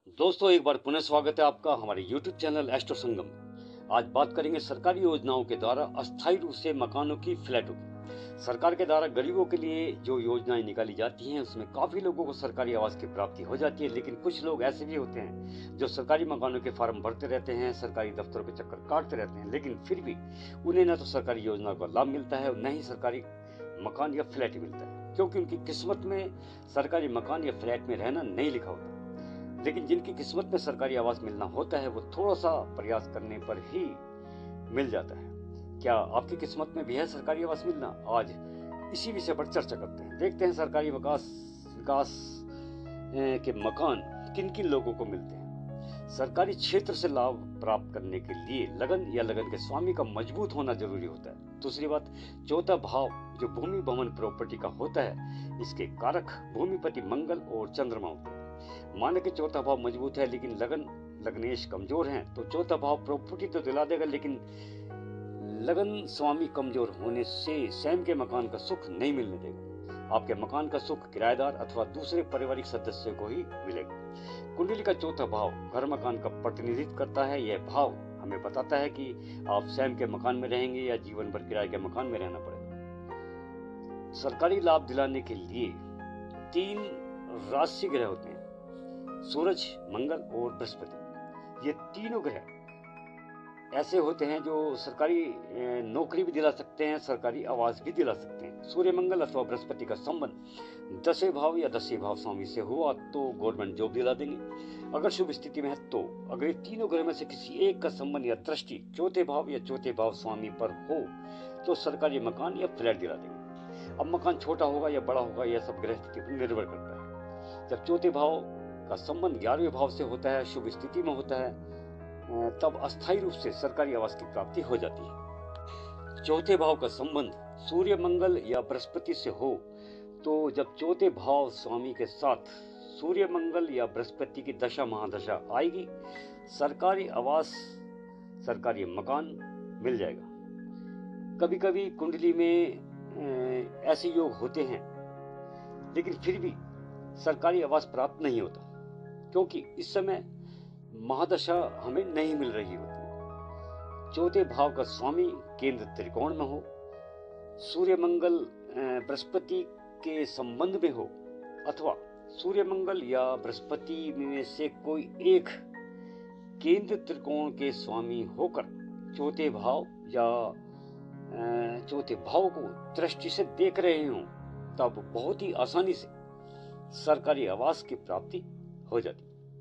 दोस्तों, एक बार पुनः स्वागत है आपका हमारे YouTube चैनल एस्ट्रो संगम में। आज बात करेंगे सरकारी योजनाओं के द्वारा अस्थायी रूप से मकानों की, फ्लैटों की। सरकार के द्वारा गरीबों के लिए जो योजनाएं निकाली जाती हैं उसमें काफी लोगों को सरकारी आवास की प्राप्ति हो जाती है, लेकिन कुछ लोग ऐसे भी होते हैं जो सरकारी मकानों के फॉर्म भरते रहते हैं, सरकारी दफ्तरों के चक्कर काटते रहते हैं, लेकिन फिर भी उन्हें न तो सरकारी योजनाओं का लाभ मिलता है और न ही सरकारी मकान या फ्लैट ही मिलता है, क्योंकि उनकी किस्मत में सरकारी मकान या फ्लैट में रहना नहीं लिखा होता। लेकिन जिनकी किस्मत में सरकारी आवास मिलना होता है वो थोड़ा सा प्रयास करने पर ही मिल जाता है। क्या आपकी किस्मत में भी है सरकारी आवास मिलना? आज इसी विषय पर चर्चा करते हैं। देखते हैं सरकारी विकास के मकान किन किन लोगों को मिलते हैं। सरकारी क्षेत्र से लाभ प्राप्त करने के लिए लगन या लगन के स्वामी का मजबूत होना जरूरी होता है। दूसरी बात, चौथा भाव जो भूमि भवन प्रॉपर्टी का होता है, इसके कारक भूमिपति मंगल और चंद्रमा होते हैं। माने कि चौथा भाव मजबूत है लेकिन लग्नेश कमजोर हैं तो चौथा भाव प्रॉपर्टी तो दिला देगा, लेकिन लगन स्वामी कमजोर होने से स्वयं के मकान का सुख नहीं मिलने देगा। आपके मकान का सुख किराएदार अथवा दूसरे पारिवारिक सदस्य को ही मिलेगा। कुंडली का चौथा भाव घर मकान का प्रतिनिधित्व करता है। यह भाव हमें बताता है कि आप स्वयं के मकान में रहेंगे या जीवन भर किराए के मकान में रहना पड़ेगा। सरकारी लाभ दिलाने के लिए 3 राशि ग्रह होते हैं, सूरज, मंगल और बृहस्पति। ये तीनों ग्रह ऐसे होते हैं जो सरकारी नौकरी भी दिला सकते हैं, सरकारी आवास भी दिला सकते हैं। सूर्य, मंगल अथवा बृहस्पति का संबंध 10वें भाव या 10वें भाव स्वामी से हुआ तो गवर्नमेंट जॉब दिला देंगे। अगर शुभ स्थिति में है तो अगर ये तीनों ग्रह में से किसी एक का संबंध या दृष्टि चौथे भाव या चौथे भाव स्वामी पर हो तो सरकारी मकान या फ्लैट दिला देंगे। अब मकान छोटा होगा या बड़ा होगा यह सब ग्रह स्थिति पर निर्भर करता है। जब चौथे भाव का संबंध 11वें भाव से होता है, शुभ स्थिति में होता है, तब अस्थायी रूप से सरकारी आवास की प्राप्ति हो जाती है। चौथे भाव का संबंध सूर्य, मंगल या बृहस्पति से हो तो जब चौथे भाव स्वामी के साथ सूर्य, मंगल या बृहस्पति की दशा महादशा आएगी, सरकारी आवास, सरकारी मकान मिल जाएगा। कभी कभी कुंडली में ऐसे योग होते हैं लेकिन फिर भी सरकारी आवास प्राप्त नहीं होता, क्योंकि इस समय महादशा हमें नहीं मिल रही होती। चौथे भाव का स्वामी केंद्र त्रिकोण में हो, सूर्य, मंगल बृहस्पति के संबंध में हो, अथवा सूर्य, मंगल या बृहस्पति में से कोई एक केंद्र त्रिकोण के स्वामी होकर चौथे भाव या चौथे भाव को दृष्टि से देख रहे हों, तब बहुत ही आसानी से सरकारी आवास की प्राप्ति हो जाती है।